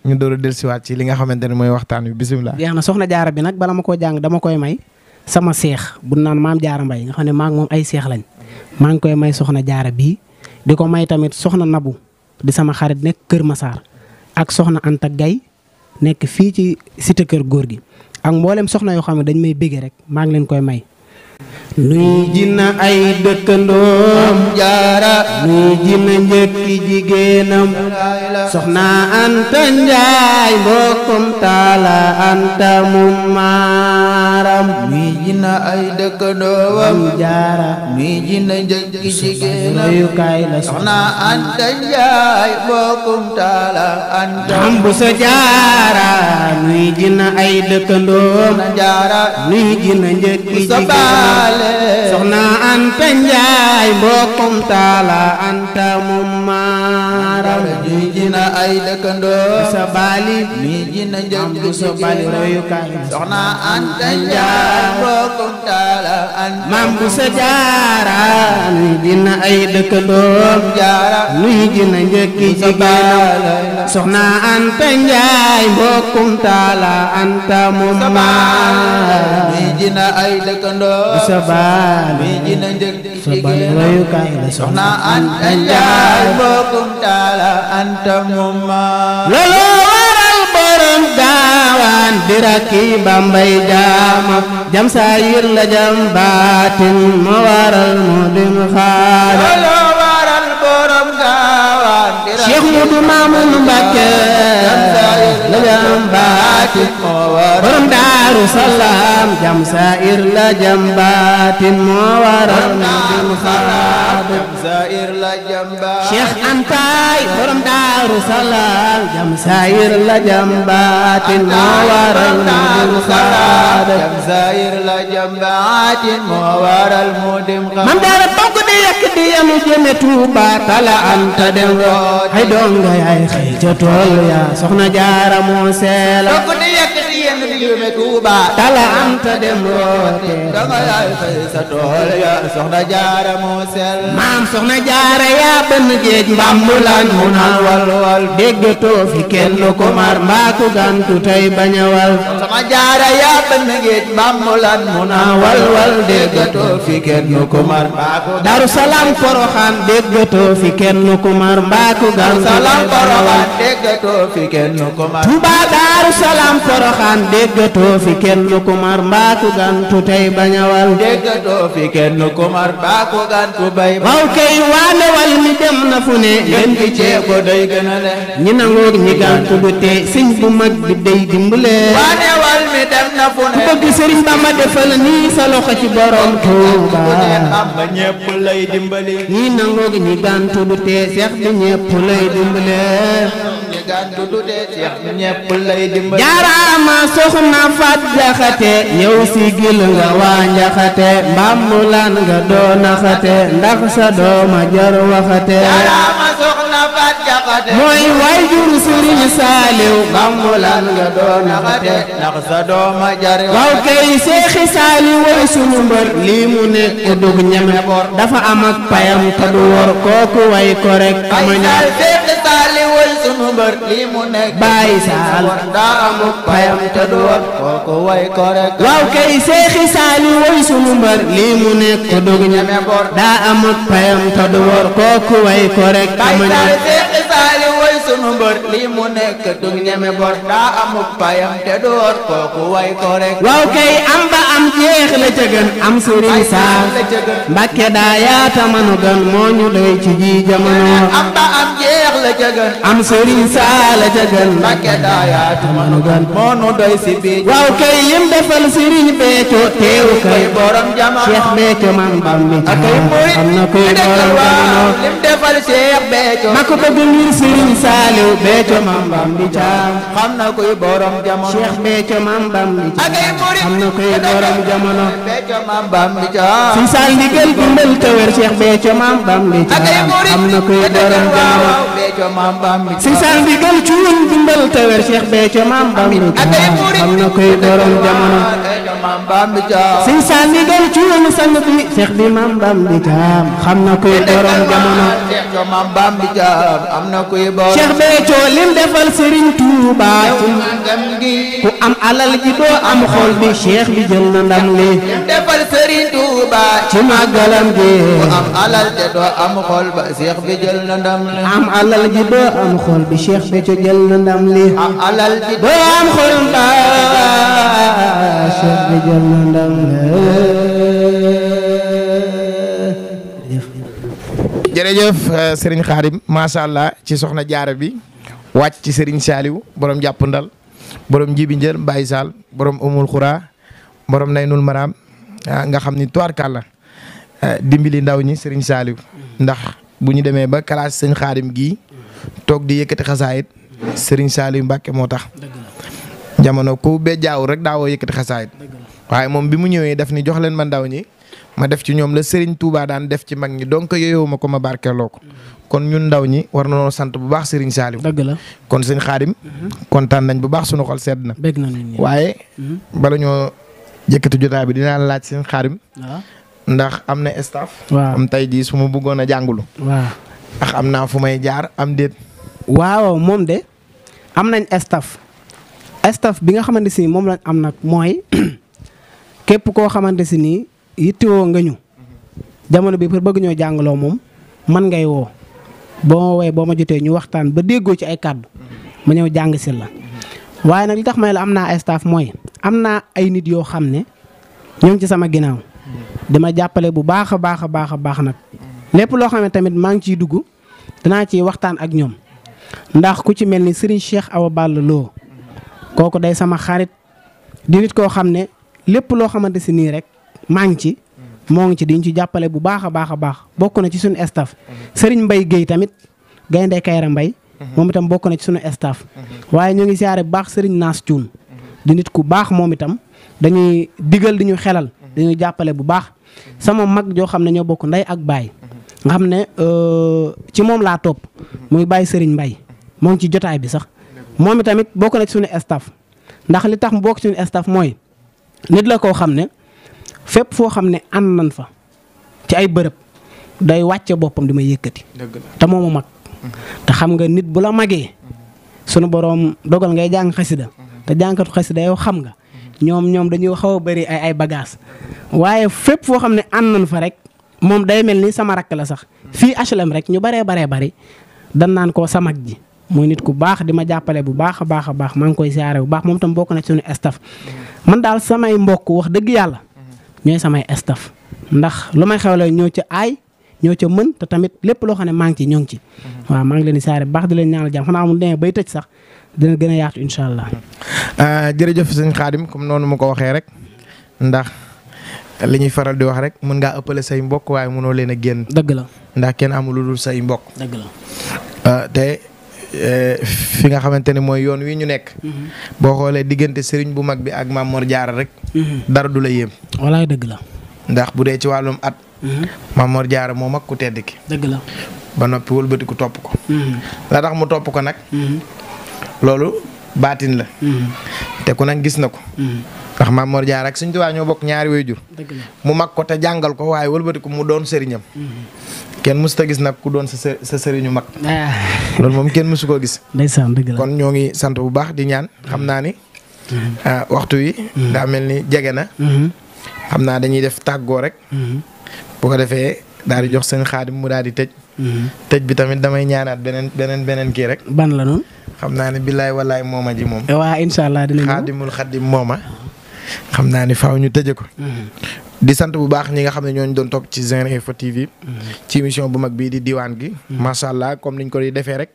ñu door a dellusiwaat ci li nga xamante ne mooy waxtaan wi bisimilah. jeex na soxna jaara bi nag bala ma koo jàng dama koy may sama seex bu naan maam jaara mbay nga xam ne maa ngi moom ay seex lañ maa ngi koy may soxna jaara bii di ko may tamit soxna nabu di sama xarit nekk Kër Masaar ak soxna Anta Gay nekk fii ci cité kër góor gi ak mboolem soxna yoo xam ne dañ may béggee rek maa ngi leen koy may. nuy jinna ay dëkkandoom jaara nuy jinna njëkki jigéenam soxna Anta Njaay mbokkum taala Anta mum maaram nuy jinna ay dëkkandoom jaara nuy jinna njëkki jigéenam royukaay la soxna Anta Njaay mbokkum taala Anta am bu sa jaara nuy jinna ay dëkkandoom jaara nuy jinna njëkki jigéenam soxna Anta Njaay mbokkum taala Anta mum maaram nuy jinna ay dëkkandoom sa baali nuy jinna njëkki sa baali royukaay soxna Anta Njaay mbokkum taala Anta maam bu sa jaara nuy jinna ay dëkkandoom jaara nuy jinna njëkki jigéenam soxna Anta Njaay mbokkum taala Anta mum maaram nuy jinna ay dëkkandoom sa baali nuy jinna njëkki sa baali royukaay la soxna Anta Njaay mbokkum taala Anta mum loolu waral borom gaawaan di rakki Bambay jaama jam saayir la jam baatin moo waral mu dim xaada loolu waral borom gaawaan di Cheikh Mudu Maamun Mbàkke la jam baatin moo waral borom Daaru Salaam jam saayir la jam baatin moo waral mu dim xaada Zair la jamba Cheikh Antaay borom Daaru Salaam jam saayir la jam baatin moo waral mu dim xaada Zair la jambaatin moo waral mu dim mam daara bokk di yekk di yemu jëme Tuuba tala Anta dem ay donga yaay xëy ca tool ya soxna jaara moo seela bokk di yekk di yenn di yume Tuuba tala Anta dem roote danga yaay fay sa tool ya soxna jaara moo sel maam soxna jaara yaa benn géej mbambulaan mu naan wal wal déggatoo fi kenn ko mar mbaa ku gantu tey bañawal soxna jaara yaa benn géej mbambulaan mu naan wal wal déggatoo fi kenn ko mar mbaa ku Daaru Salaam Poroxaan déggatoo fi kenn ku mar mbaa ku gantu Salaam Poroxaan déggatoo fi kenn ko mar Tuuba Daaru Salaam Poroxaan déggatoo fi kenn ku mar mbaa ku gantu tey bañawal déggatoo fi kenn ko mar mbaa ku gantu bay waaw kay waane wal mi dem na fu ne ngeen gi ceebo day gën a le ñi nangoog ñi gantu du tee sëñ bu mag bi day dimbale waane wal mi dem na fu ne bëgg sëriñ Bamba defal nii sa loxo ci borom Tuuba Bamba ñépp lay dimbali ñi nangoo gi ñi gàntu du tee seex bi ñépp lay dimbale ñi gàntu du tee seex bi ñépp lay dimbali jaaraama soxna Fat Jaxate yow si gil nga waa Njaxate mbambulaan nga doo naxate ndax sa dooma jar waxate jaaraama soxna Fat Jaxate mooy waajur sëriñ Saaliw mbambulaan nga doo naxate ndax sa dooma jar waaw kay seexi Saaliw way sunu mbër lii mu nekk dug ñeme dafa am ak payam te du wor kooku way ko rek amaña seexi Saaliw way sunu mbër lii mu nekk Baay Saal daa amuk payam te du wor kooku way ko rek waaw kay seexi Saaliw way sunu mbër lii mu nekk dug ñeme daa am ak payam te du wor kooku way ko rek amaña seexi Saaliw way sunu mbër lii mu nekk dug ñeme bor daa amuk payam te du wor kooku way ko rek waaw kay am ba am jeex la ca gën am sëriñ Saal Mbàkke daa yaata manu gën moo ñu doy ci ji jamono am ba am jeex la ca gën am sëriñ Saal la ca gën Mbàkke daa yaata manu gën moo nu doy si biir waaw kay lim defal sëriñ Béthio teew kay borom jamono Cheikh Béthio man Bamba akay murit am na koy borom jamono lim defal Cheikh Béthio ma ko bëgg ngir sëriñ Saaliw Béthio man Bamba caam xam na koy borom jamono Cheikh Béthio man Bamba akay murit am na koy borom jamono Béthio man Bamba caam si Saal ndigal dimbal te wér Cheikh Béthio man Bamba akay caam murit am na koy borom jamono Béthio man Bamba si Saal ndigal cuun dimbal te wér Cheikh Béthio man Bamba caam am na koy borom jamono Béthio man Bamba caam si Saal ndigal cuun sang bi Cheikh bi man Bamba caam xam na koy borom jamono Béthio man Bamba caam am na koy borom Cheikh Béthio lim defal Serigne Touba ngam gi ku am alal ji doo am xol bi Cheikh bi jël na ndam li defal Serigne Touba ci màggalam gi am alal te doo am xol ba Cheikh bi jël na ndam li am alal ji doo am xol bi Cheikh Béthio jël na ndam li am alal ji doo am xol ba Cheikh bi jël na ndam li jërëjëf Serigne Khadim macha allah ci soxna jaara bi wàcc ci Serigne Saaliw borom jàpp ndal borom njibi njër Baye Sall borom umul xura borom naynul maram nga xam ni tubaarkàlla dimbali ndaw ñi Serigne Saaliw ndax bu ñu demee ba classe sëñ Khadim gii toog di yëkkati xasaayit Serigne Saaliw Mbàkke moo tax jamono ku bee jaaw rek daawoo yëkkati xasaayit waaye moom bi mu ñëwee def ni jox leen ma ndaw ñi ma def ci ñoom la Serigne Touba daan def ci mag ñi donc yooyu ma ko ma barkeeloo ko kon ñun ndaw ñi war na noo sant bu baax Serigne Saaliw dëgg la kon sëñ Khadim kontaan nañ bu baax sunu xol sedd na bëgg na nit ñi waaye bala ñoo jëkkati jotaay bi dinaa laaj sëñ Khadim ndax am na staff waaw am tey jii su ma bëggoon a jàngulu waaw ndax am naa fu may jaar am déet waaw moom de am nañ staff bi nga xamante si moom lañ am nag mooy képp koo xamante si nii yittewoo nga ñu jamono bi pour bëgg ñoo jàngaloo moom man ngay woo boo ma woowee boo ma jotee ñu waxtaan ba déggoo ci ay kàddu ma ñëw jàng si la waaye nag li tax may la am naa staff mooy am naa ay nit yoo xam ne ñoo ngi ci sama ginnaaw dama jàppale bu baax a baax a baax a baax nag lépp loo xam ne tamit maa ngi ciy dugg danaa ciy waxtaan ak ñoom ndax ku ci mel ni Serigne Cheikh Awa Balla Lo kooku day sama xarit di nit koo xam ne lépp loo xamante si nii rek maa ngi ci moo ngi ci diñ ci jàppale bu baax a baax a baax bokk na ci suñu staff Serigne Mbaye Guèye tamit Gaynde Kayra Mbaye moom itam bokk na ci suñu staff waaye ñu ngi siyaare bu baax Serigne Naas Thioune di nit ku baax moom itam dañuy digal di ñu xelal dañuy jàppale bu baax sama mag joo xam ne ñoo bokk ndey ak baay nga xam ne ci moom laa topp muy Baye Serigne Mbaye moo ngi ci jotaay bi sax moom itamit bokk na ci suñu staff ndax li tax mu bokk ci suñu staff mooy nit la koo xam ne fépp foo xam ne ànd nañ fa ci ay bërëb day wàcce boppam di ma yëkkati te moomu mag te xam nga nit bu la magee sunu boroom dogal ngay jàng xasida te jàngkatu xasida yow xam nga ñoom dañuy xaw a bëri ay bagage waaye fépp foo xam ne ànd nañ fa rek moom day mel ni sama rakk la sax fii HLM rek ñu baree bari dan naan ko sa mag ji mooy nit ku baax di ma jàppale bu baax a baax a baax maa ngi koy siyaare bu baax moom tam bokk na ci suñu staff man daal samay mbokk wax dëgg yàlla ñooy samay staff ndax lu may xewle ñoo ca aay ñoo ca mën te tamit lépp loo xam ne maa ngi ci ñoo ngi ci waaw maa ngi leen di siyaare bu baax di leen ñaanal jàmm xanaa amul demee bay tëj sax dina gën a yaatu incha allah. jërëjëf sëñ Xaadim comme noonu mu ko waxee rek ndax li ñuy faral di wax rek mën ngaa ëppale say mbokk waaye mënoo leen a génn. dëgg la ndax kenn amul lu dul say mbokk. dëgg la. te fi nga xamante ne mooy yoon wi ñu nekk. boo xoolee diggante sëriñ bu mag bi ak Maam Mor Jaara rek. dara du la yéem. walaay dëgg la. ndax bu dee ci wàllum at. Maam Mor Jaara moo mag ku tedd ki. dëgg la. ba noppi wëlbati ku topp ko. la tax mu topp ko nag. loolu baatin la. te ku nag gis na ko. ndax Maam Mor Jaara ak Sëriñ Tuubaa ñoo bokk ñaari waajur. dëgg la. mu mag ko te jàngal ko waaye wëlbati ko mu doon sëriñam. kenn mësut a gis nag ku doon sa sëriñu mag. loolu moom kenn mësu koo gis. ndeysaan dëgg la. kon ñoo ngi sant bu baax di ñaan xam naa ni. waxtu wi. daa mel ni jege na. xam naa dañuy def tàggoo rek. bu ko defee daal di jox sëñ Xaadim mu daal di tëj. tëj bi tamit damay ñaanaat beneen kii rek. ban la noonu. xam naa ne billaay walaay mooma ji moom. waa incha allah dinañu. Xaadimul Xaadim mooma. xam naa ni faaw ñu tëje ko. di sant bu baax ñi nga xam ne ñooñu doon topp ci Zen Info TV. ci émission bu mag bii di diwaan gi. macha allah comme niñ ko di defee rek.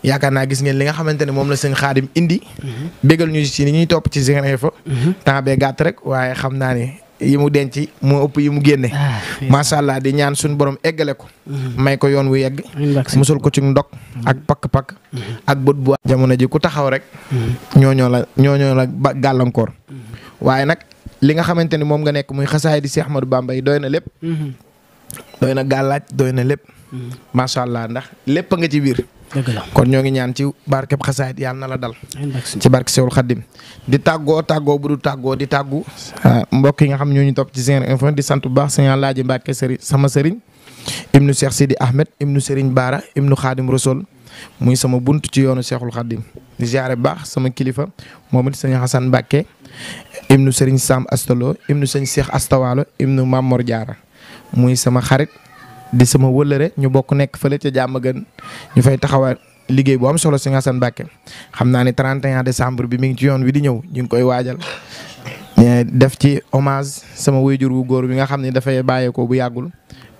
yaakaar naa gis ngeen li nga xamante ne moom la sëñ Xaadim indi. bégal ñu ci ni ñuy topp ci Zen Info. temps bee gàtt rek waaye xam naa ni yi mu denc moo ëpp yi mu génne. macha allah di ñaan suñu borom eggale ko. may ko yoon wu yegg. musul ko ci ndok ak pakk-pakk. ak bët bu jamono ji ku taxaw rek. ñooñoo la gàllankoor. waaye nag li nga xamante ni moom nga nekk muy xasaay di Cheikh Ahmadou Bamba yi doy na lépp. doy na gàllaaj doy na lépp. macha allah ndax lépp a nga ci biir. dëgg la. kon ñoo ngi ñaan ci barkeb xasaayit yàlla na la dal. ci barke Sewul Xaddim di tàggoo bu du tàggoo di tàggu. mbokk yi nga xam ñoo ñu topp ci Zen Info di sant bu baax sëñ Alaaji Mbàkke sëriñ sama sëriñ. ibnu Cheikh Sidi Ahmed ibnu Sëriñ Baara ibnu Xaadim Rasul muy sama bunt ci yoonu Cheikhul Xaddim di ziare baax sama kilifa moom it sëñ Xasan Mbàkke ibnu Sëriñ Sam Astalo ibnu sëñ Cheikh Astawaalo ibnu Maam Mor Jaara muy sama xarit. di sama wëllëre ñu bokk nekk fële ca jàmm gën ñu fay taxawal liggéey bu am solo si Assane Mbacke xam naa ni 31 décembre bi mi ngi ci yoon wi di ñëw ñu ngi koy waajal def ci hommage sama wéyjur wu góor bi nga xam ne dafay bàyyeekoo bu yàggul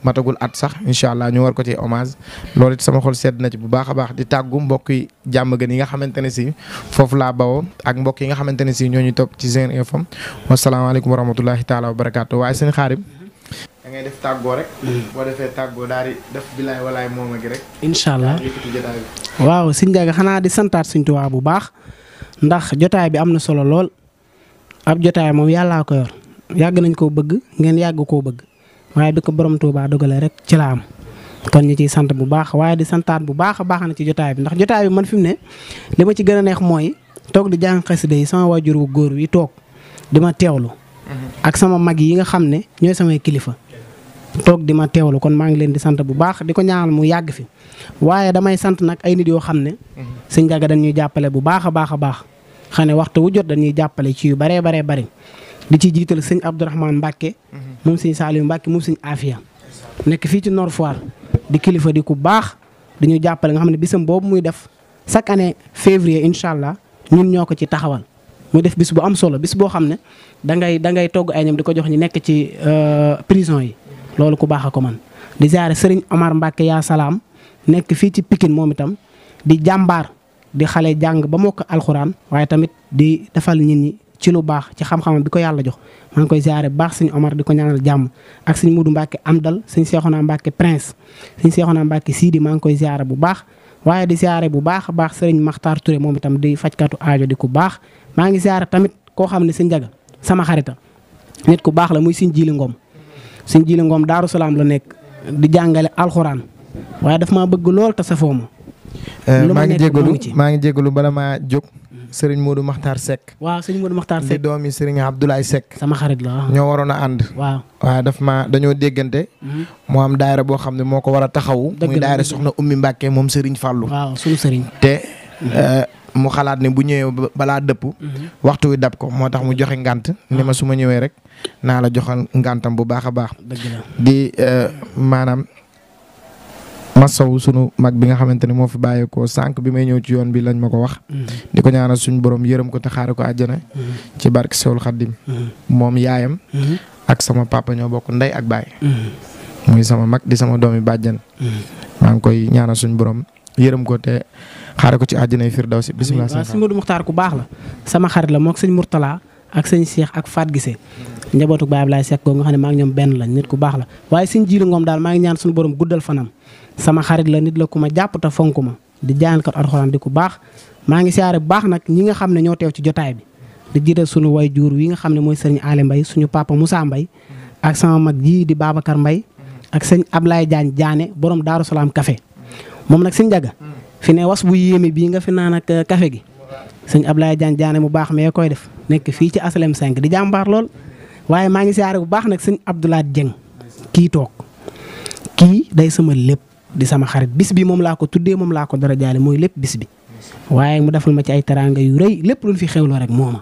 matagul at sax incha allah ñu war ko ci hommage loolu it sama xol sedd na ci bu baax a baax di tàggu mbokk yi jàmm gën yi nga xamante ne si foofu laa bawoo ak mbokk yi nga xamante ne si ñoo ñu topp ci Zen Info wasalaamaaleykum wa rahmatullahi taala wa barakaatu waaye sëñ Xaadim da ngay def tàggoo rek. boo defee tàggoo daal di def bilaay walaay mooma gi rek. incha allah waaw sëñ Ndiaga xanaa di santaat Sëñ Tuubaa bu baax ndax jotaay bi am na solo lool ab jotaay moom yàllaa ko yor yàgg nañ koo bëgg ngeen yàgg koo bëgg waaye bi ko borom Tuubaa dogalee rek ci la am kon ñu ciy sant bu baax waaye di santaat bu baax a baax na ci jotaay bi ndax jotaay bi man fi mu ne li ma ci gën a neex mooy toog di jàng xasida yi sama waajur wu góor wi toog di ma teewlu. ak sama mag yi nga xam ne ñooy samay kilifa. toog di ma teewlu kon maa ngi leen di sant bu baax di ko ñaanal mu yàgg fi waaye damay sant nag ay nit yoo xam ne sëñ Ndiaga dañuy jàppale bu baax a baax a baax xam ne waxtu wu jot dañuy jàppale ci yu baree bari di ci jiital sëñ Abdourahmane Mbacke moom sëñ Saliou Mbacke moom sëñ Afia nekk fii ci Nord Foire di kilifa di ku baax dañuy jàppale nga xam ne bisam boobu muy def chaque année février incha allah ñun ñoo ko ci taxawal muy def bis bu am solo bis boo xam ne da ngay togg ay ñam di ko jox ñi nekk ci prison yi loolu ku baax a ko man di ziare Serigne Omar Mbacke yaa salaam nekk fii ci Pikine moom itam di jàmbaar di xale jàng ba mokk alxuraan waaye tamit di defal nit ñi ci lu baax ci xam-xamam bi ko yàlla jox maa ngi koy ziare bu baax Serigne Omar di ko ñaanal jàmm ak Serigne Moudou Mbacke Amdal Serigne Cheikhouna Mbacke Prince Serigne Cheikhouna Mbacke Sidi maa ngi koy ziare bu baax waaye di ziare bu baax a baax Serigne Makhtar Touré moom itam di fajkatu aajo di ku baax maa ngi ziare tamit koo xam ne Sëñ Ndiaga sama xarita nit ku baax la muy Sëñ Jili Ngom Sëñ Jili Ngom Daaru Salaam la nekk di jàngale alxuraan waaye daf maa bëgg lool te safoo ma. maa ngi jégalu bala maa jóg. Serigne Modou Makhtar Seck. waaw Serigne Modou Makhtar Seck di doomi Serigne Abdoulaye Seck. sama xarit la ñoo waroon a ànd. waaw waaye dañoo déggante. moo am daayira boo xam ne moo ko war a taxawu. muy daayira soxna Ummi Mbacke moom Serigne Fallou. waaw sunu Serigne. te mu xalaat ne bu ñëwee balaa dëpp. waxtu wi dab ko moo tax mu joxe ngant. ni ma su ma ñëwee rek naa la joxal ngantam bu baax a baax. di maanaam masawu sunu mag bi nga xamante ne moo fi bàyyeekoo sànq bi may ñëw ci yoon bi lañ ma ko wax. di ko ñaanal suñu borom yërëm ko te xaare ko àjjana. ci barke Sewul Xaddim. moom yaayam. ak sama papa ñoo bokk ndey ak baay. muy sama mag di sama doomi bàjjan. maa ngi koy ñaanal suñu borom yërëm ko te xaare ko ci àjjana firdawsi bisimilah. waaw sëñ Modou Muxtaar ku baax la sama xarit la mook sëñ Mourtala ak sëñ Cheikh ak Fat Gise njabootu Baye Ablaye Seck googu nga xam ne maa ngi ñoom benn lañ nit ku baax la waaye sëñ Jiili Ngom daal maa ngi ñaan suñu borom guddal fanam sama xarit la nit la ku ma jàpp te fonk ma di jaayalkat alxuraan di ku baax maa ngi siyaare bu baax nag ñi nga xam ne ñoo teew ci jotaay bi di jiital suñu way jur wi nga xam ne mooy sëriñ Ale Mbaye suñu papa Moussa Mbaye ak sama mag ji di Babacar Mbaye ak sëñ Ablaye Diagne borom Daaru Salaam café moom nag sëñ Njaga fi ne was bu yéeme bii nga fi naan ak café gi sëñ Ablaye Diagne mu baax mais koy def nekk fii ci asalem 5 di jàmbaar lool waaye maa ngi siyaare bu baax nag sëñ Abdoulaye Dieng kii toog kii day sama lépp di sama xarit bis bi moom laa ko tuddee moom laa ko dara jaale mooy lépp bis bi waaye mu defal ma ci ay teraanga yu rëy lépp luñ fi xewloo rek mooma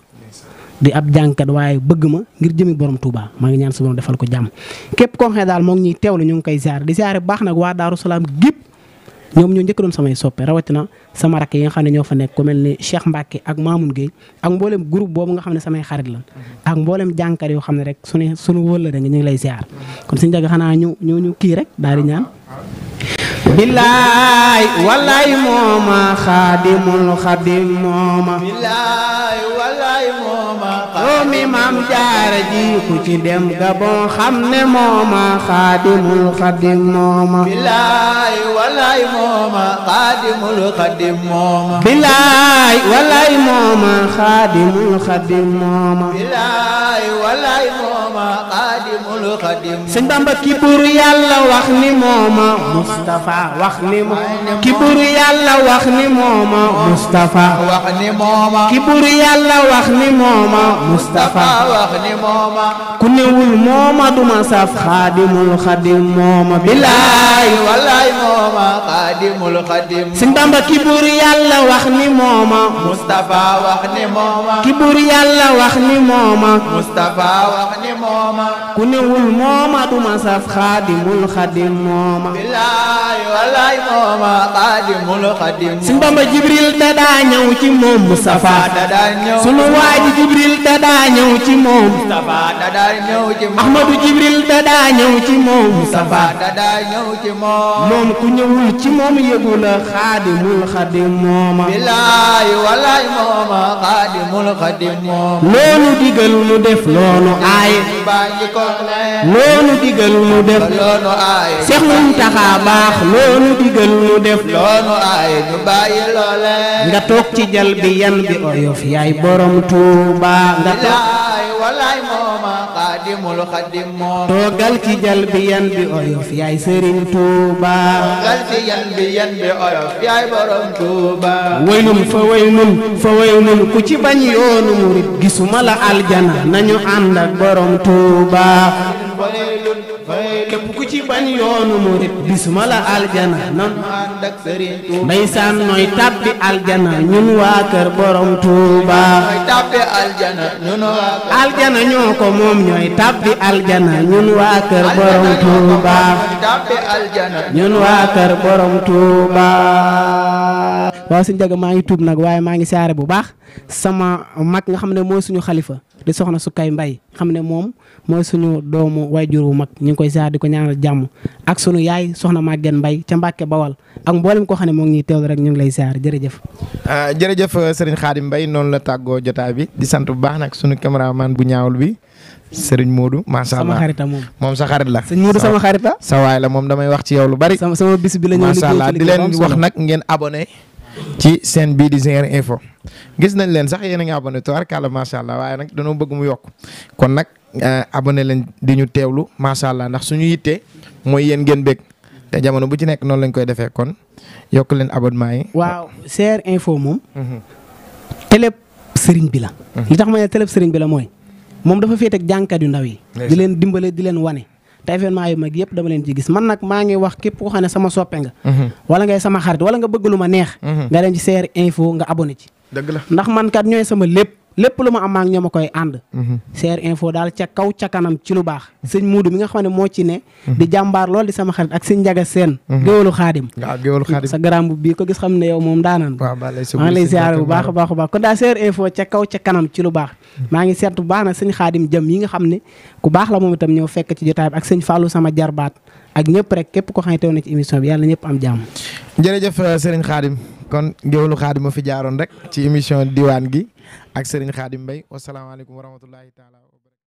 di ab jànkat waaye bëgg ma ngir jëmi borom Touba maa ngi ñaan su borom defal ko jàmm képp koo xam ne daal moo ngi ñuy teewlu ñu ngi koy siyaare di siyaare bu baax nag waa Daaru Salaam gépp ñoom ñoo njëkk doon samay soppe rawatina sama rakk yi nga xam ne ñoo fa nekk ku mel ni Cheikh Mbacke ak Mamoun Gueye ak mboolem groupe boobu nga xam ne samay xarit la ak mboolem jànkat yoo xam ne rek suñu wóol la ñu ngi lay ziar kon suñu jaga xanaa ñu kii rek daal di ñaan billaay wallaay mooma xaadimul xadim mooma billaay wallaay mooma doomi maam jaara ji ku ci dem Gabon xam ne mooma xaadimul xadim mooma billaay wallaay mooma xaadimul xadim mooma billaay wallaay mooma xaadimul xadim mooma billaay wallaay mooma xaadimul xadim sëñ Bamba ki buur yàlla wax ni mooma Mustafa wax ni mooma ki buur yàlla wax ni mooma Mustafa wax ni mooma ki buur yàlla wax ni mooma Mustafa wax ni mooma ku newul mooma duma saf xaadimul xadim mooma billaay wallaay mooma xaadimul xadim sëñ Bamba ki buur yàlla wax ni mooma Mustafa wax ni mooma ki buur yàlla wax ni mooma Mustafa wax ni mooma ku newul mooma duma saf xaadimul xadim mooma billaay wallaay mooma xaadimul xadim sëñ Bamba Jibril da daa ñëw ci moom Mustafa da daa ñëw sunu waaji Jibril da daa ñëw ci moom Mustafa da daa ñëw ci moom Ahmadu Jibril da daa ñëw ci moom Mustafa da daa ñëw ci moom moom ku ñëwul ci moom yëgu la xaadimul xadim mooma billaay wallaay mooma xaadimul xadim mooma loolu digal mu def loolu aaye loolu digal mu def loolu aaye Seex Muntaxa baax loolu digal mu def loolu aaye ñu bàyyi loole nga toog ci jal bi yan bi oyof yaay borom Tuuba nga toog wallaay mooma xaadimul xadim mooma toogal ci jal bi yan bi oyof yaay Sëriñ Tuuba toogal ci yan bi oyof yaay borom Tuuba waylun fa waylun ku ci bañ yoonu murit gisuma la aljana nañu ànd ak borom Tuuba képp ku ci bañ yoonu murit gisuma la aljana nañu ànd ak Sëriñ Tuuba ndeysaan nooy tàbbi aljana ñun waa kër borom Tuuba nooy tàbbi aljana ñun waa aljana ñoo ko moom ñooy tàbbi aljana ñun waa kër borom Tuuba tàbbi aljana ñun waa kër borom Tuuba waaw sëñ Jaga maa ngi tuub nag waaye maa ngi siyaare bu baax sama mag nga xam ne mooy suñu xalifa di soxna Sukay Mbay xam ne moom mooy suñu doomu wayjur wu mag ñu ngi koy siyaare di ko ñaanal jàmm ak sunu yaay soxna Maguette Mbay ca Mbàkke Bawal ak mboolem koo xam ne moo ngi ñuy teewlu rek ñu ngi lay siyaare jërëjëf jërëjëf Serigne Khadim Mbay noonu la tàggoo jotaay bi di sant bu baax nag sunu caméraman bu ñaawul bi Serigne Modou macha allah sama xarita moom sa xarit la sëñ Modou sama xarita sa waay la moom damay wax ci yow lu bari sama bis bi la ñëw macha allah di leen wax nag ngeen abonné ci seen bii di Zinguer Info gis nañ leen sax yéen a ngi abonné tubaarkàlla macha allah waaye nag dañoo bëgg mu yokk kon nag abonné leen di ñu teewlu macha allah ndax suñu yittee mooy yéen ngeen bég te jamono bu ci nekk noonu lañ koy defee kon yokk leen abonnement yi. waaw Zinguer Info moom. télé sëriñ bi la. li tax ma ne télé sëriñ bi la mooy moom dafa féete ak jànkat yu ndaw yi. di leen dimbale di leen wane. te événement yu mag yëpp dama leen ci gis man nag maa ngi wax képp koo xam ne sama soppe nga wala ngay sama xarit wala nga bëgg lu ma neex nga dem ci Zinguer Info nga abonné ci dëgg la ndax man kat ñooy sama lépp lu ma am ak ñoo ma koy ànd Zinguer Info daal ca kaw ca kanam ci lu baax sëñ Muudu mi nga xam ne moo ci ne di jàmbaar lool di sama xarit ak sëñ Njaga Seen géwalu Xaadim waaw géwalu Xaadim sa garam bu bii ko gis xam ne yow moom daanaan maa ngi lay ziare bu baax a baax a baax kon daal Zinguer Info ca kaw ca kanam ci lu baax maa ngi seet bu baax nag sëñ Xaadim jëm yi nga xam ne ku baax la moom itam ñëw fekk ci jotaay bi ak sëñ Fallou sama jarbaat ak ñëpp rek képp ko xam ne teew na ci émission bi yàlla ñëpp am jàmm jërëjëf Serigne Khadim kon Ngéwélu Xaadim ma fi jaaroon rek ci émission diwaan gi ak Serigne Khadim Mbaye wasalaamaaleykum wa rahmatullahi taala